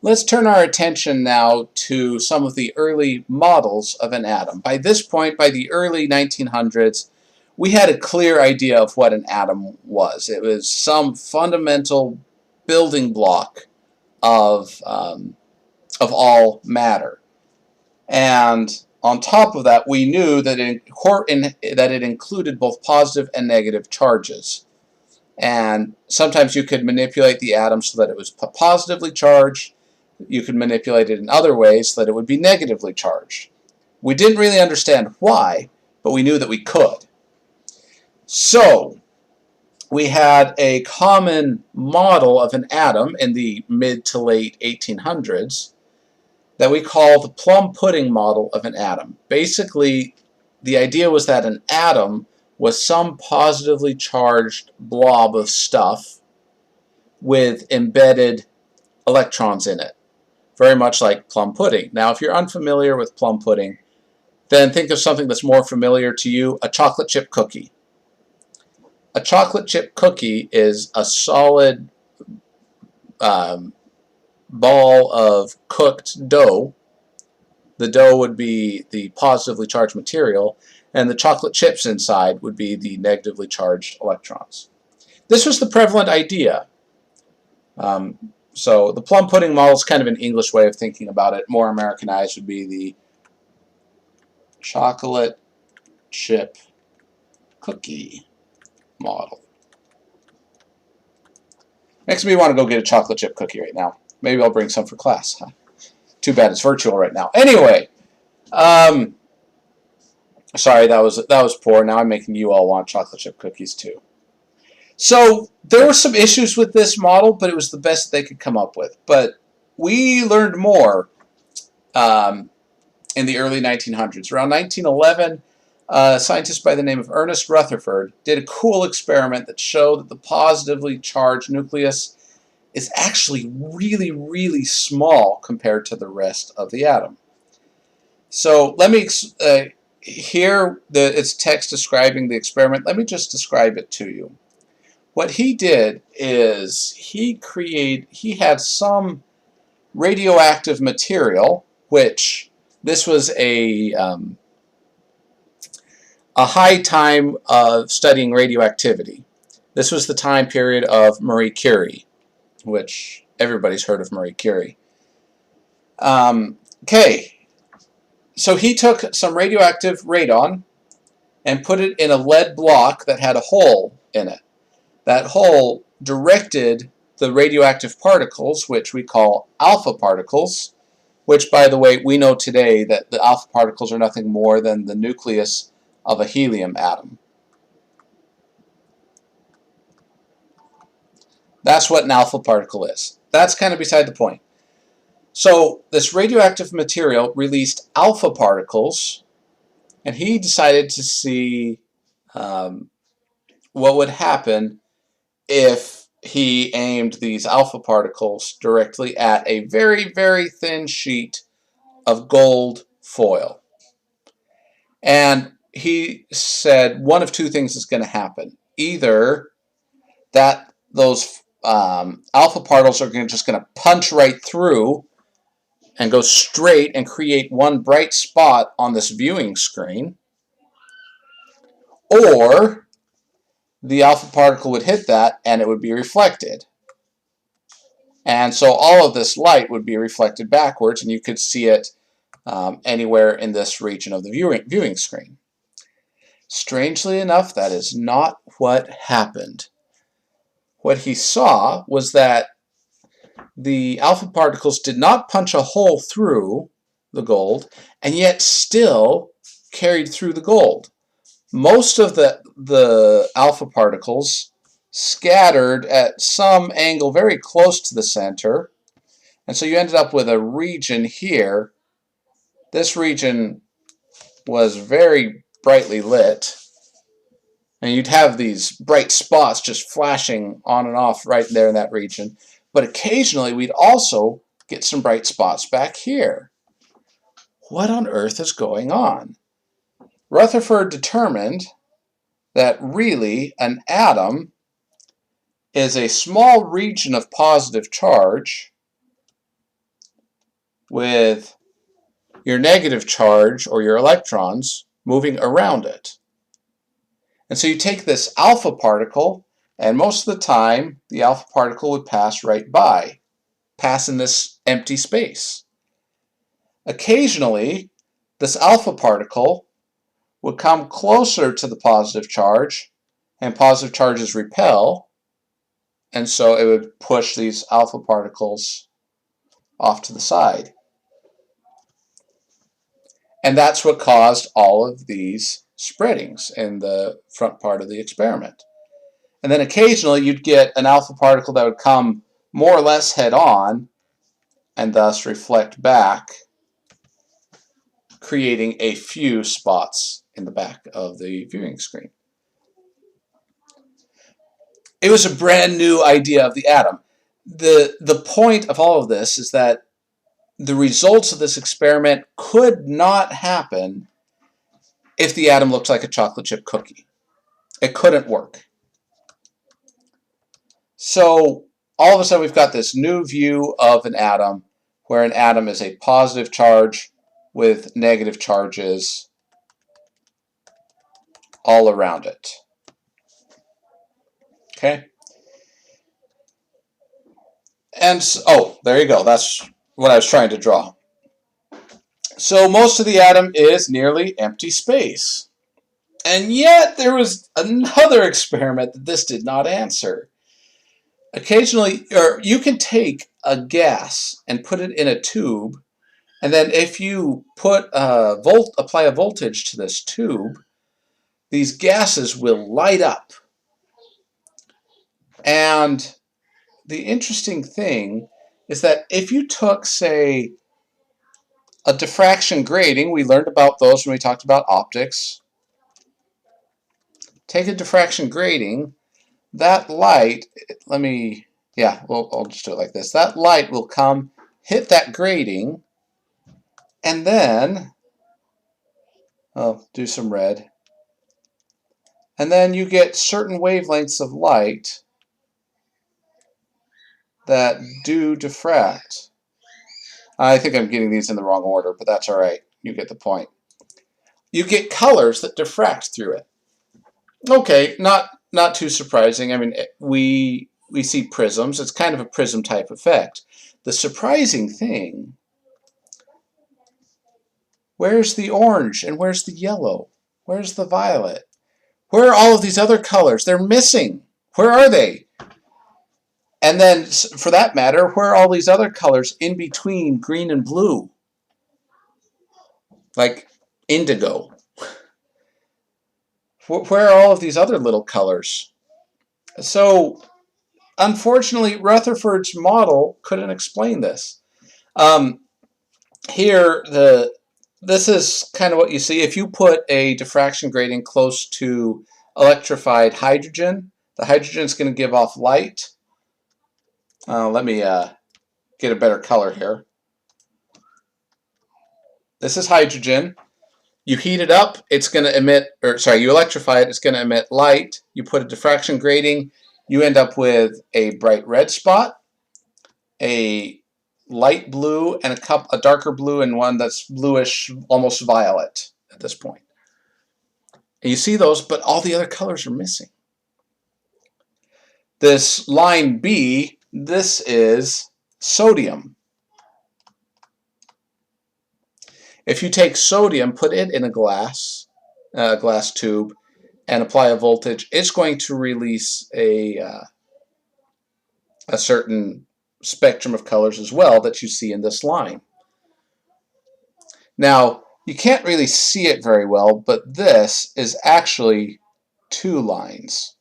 Let's turn our attention now to some of the early models of an atom. By this point, by the early 1900s, we had a clear idea of what an atom was. It was some fundamental building block of all matter. And on top of that, we knew that it included both positive and negative charges. And sometimes you could manipulate the atom so that it was positively charged. You could manipulate it in other ways so that it would be negatively charged. We didn't really understand why, but we knew that we could. So we had a common model of an atom in the mid to late 1800s that we call the plum pudding model of an atom. Basically, the idea was that an atom was some positively charged blob of stuff with embedded electrons in it, very much like plum pudding. Now, if you're unfamiliar with plum pudding, then think of something that's more familiar to you, a chocolate chip cookie. A chocolate chip cookie is a solid ball of cooked dough. The dough would be the positively charged material, and the chocolate chips inside would be the negatively charged electrons. This was the prevalent idea. So the plum pudding model is kind of an English way of thinking about it. More Americanized would be the chocolate chip cookie model. Makes me want to go get a chocolate chip cookie right now. Maybe I'll bring some for class. Huh? Too bad it's virtual right now. Anyway, sorry, that was poor. Now I'm making you all want chocolate chip cookies too. So there were some issues with this model, but it was the best they could come up with. But we learned more in the early 1900s. Around 1911, a scientist by the name of Ernest Rutherford did a cool experiment that showed that the positively charged nucleus is actually really, really small compared to the rest of the atom. So let me here it's text describing the experiment. Let me just describe it to you. What he did is he had some radioactive material, which this was a high time of studying radioactivity. This was the time period of Marie Curie, which everybody's heard of Marie Curie. Okay, so he took some radioactive radon and put it in a lead block that had a hole in it. That hole directed the radioactive particles, which we call alpha particles, which, by the way, we know today that the alpha particles are nothing more than the nucleus of a helium atom. That's what an alpha particle is. That's kind of beside the point. So this radioactive material released alpha particles, and he decided to see what would happen if he aimed these alpha particles directly at a very, very thin sheet of gold foil. And he said one of two things is going to happen. Either that those alpha particles are just going to punch right through and go straight and create one bright spot on this viewing screen, or the alpha particle would hit that and it would be reflected. And so all of this light would be reflected backwards, and you could see it anywhere in this region of the viewing screen. Strangely enough, that is not what happened. What he saw was that the alpha particles did not punch a hole through the gold, and yet still carried through the gold. Most of the alpha particles scattered at some angle very close to the center, and so you ended up with a region here. This region was very brightly lit, and you'd have these bright spots just flashing on and off right there in that region. But occasionally we'd also get some bright spots back here. What on earth is going on? Rutherford determined that really an atom is a small region of positive charge with your negative charge, or your electrons, moving around it. And so you take this alpha particle, and most of the time, the alpha particle would pass right by, pass in this empty space. Occasionally, this alpha particle would come closer to the positive charge, and positive charges repel, and so it would push these alpha particles off to the side. And that's what caused all of these spreadings in the front part of the experiment. And then occasionally you'd get an alpha particle that would come more or less head on and thus reflect back, creating a few spots in the back of the viewing screen. It was a brand new idea of the atom. The point of all of this is that the results of this experiment could not happen if the atom looked like a chocolate chip cookie. It couldn't work. So all of a sudden we've got this new view of an atom, where an atom is a positive charge with negative charges all around it. Okay? And oh, there you go. That's what I was trying to draw. So most of the atom is nearly empty space. And yet there was another experiment that this did not answer. Occasionally, or you can take a gas and put it in a tube, and then if you put apply a voltage to this tube, these gases will light up. And the interesting thing is that if you took, say, a diffraction grating, we learned about those when we talked about optics. Take a diffraction grating, that light, I'll just do it like this. That light will come, hit that grating, and then, I'll do some red, and then you get certain wavelengths of light that do diffract. I think I'm getting these in the wrong order, but that's all right. You get the point. You get colors that diffract through it. Okay, not too surprising. I mean, we see prisms. It's kind of a prism type effect. The surprising thing, where's the orange and where's the yellow? Where's the violet? Where are all of these other colors? They're missing. Where are they? And then, for that matter, where are all these other colors in between green and blue? Like indigo. Where are all of these other little colors? So, unfortunately, Rutherford's model couldn't explain this. Here, this is kind of what you see. If you put a diffraction grating close to electrified hydrogen, the hydrogen is going to give off light. Let me get a better color here. This is hydrogen. You heat it up, it's going to emit, you electrify it, it's going to emit light. You put a diffraction grating, you end up with a bright red spot, a light blue, and a darker blue, and one that's bluish, almost violet at this point. And you see those, but all the other colors are missing. This line B, this is sodium. If you take sodium, put it in a glass tube, and apply a voltage, it's going to release a certain spectrum of colors as well that you see in this line. Now, you can't really see it very well, but this is actually two lines.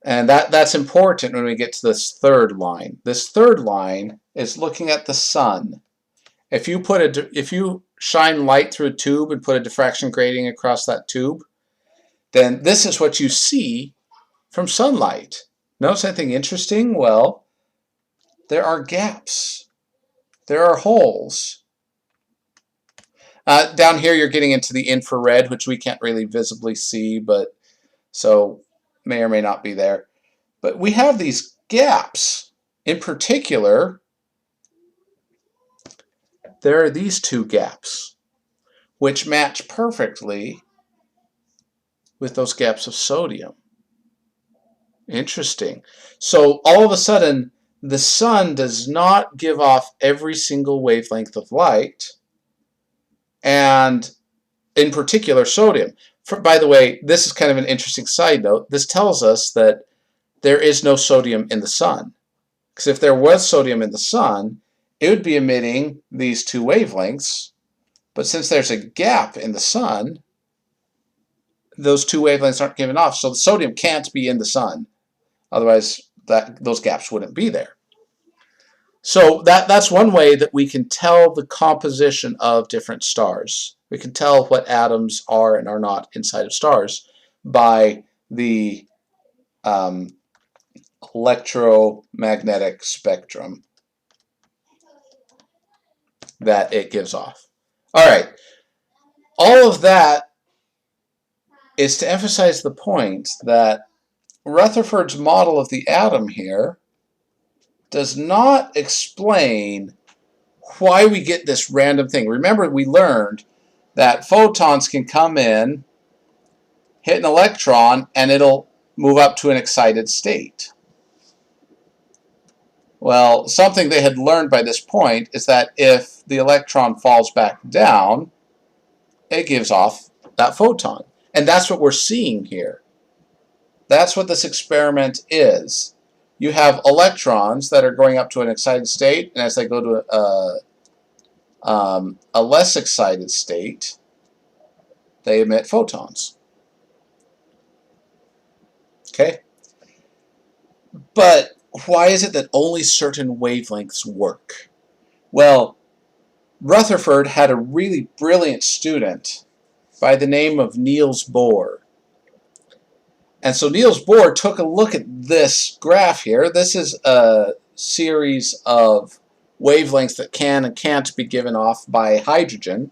And that's important when we get to this third line. This third line is looking at the sun. If you shine light through a tube and put a diffraction grating across that tube, then this is what you see from sunlight. Notice anything interesting? Well, there are gaps. There are holes. Down here you're getting into the infrared, which we can't really visibly see, but so may or may not be there. But we have these gaps. In particular, there are these two gaps, which match perfectly with those gaps of sodium. Interesting. So all of a sudden, the sun does not give off every single wavelength of light, and in particular sodium. By the way, this is kind of an interesting side note. This tells us that there is no sodium in the sun. Because if there was sodium in the sun, it would be emitting these two wavelengths. But since there's a gap in the sun, those two wavelengths aren't given off. So the sodium can't be in the sun. Otherwise, those gaps wouldn't be there. So that's one way that we can tell the composition of different stars. We can tell what atoms are and are not inside of stars by the electromagnetic spectrum that it gives off. All right. All of that is to emphasize the point that Rutherford's model of the atom here does not explain why we get this random thing. Remember, we learned that photons can come in, hit an electron, and it'll move up to an excited state. Well, something they had learned by this point is that if the electron falls back down, it gives off that photon. And that's what we're seeing here. That's what this experiment is. You have electrons that are going up to an excited state, and as they go to a less excited state, they emit photons. Okay? But why is it that only certain wavelengths work? Well, Rutherford had a really brilliant student by the name of Niels Bohr. And so Niels Bohr took a look at this graph here. This is a series of wavelengths that can and can't be given off by hydrogen.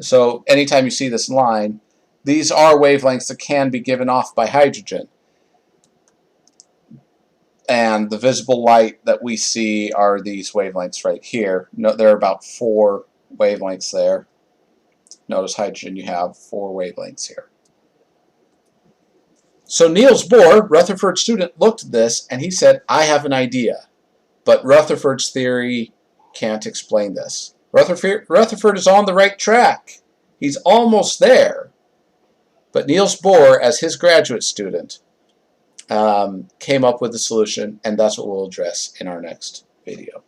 So anytime you see this line, these are wavelengths that can be given off by hydrogen. And the visible light that we see are these wavelengths right here. No, there are about 4 wavelengths there. Notice hydrogen, you have 4 wavelengths here. So Niels Bohr, Rutherford's student, looked at this and he said, I have an idea, but Rutherford's theory can't explain this. Rutherford is on the right track. He's almost there. But Niels Bohr, as his graduate student, came up with a solution, and that's what we'll address in our next video.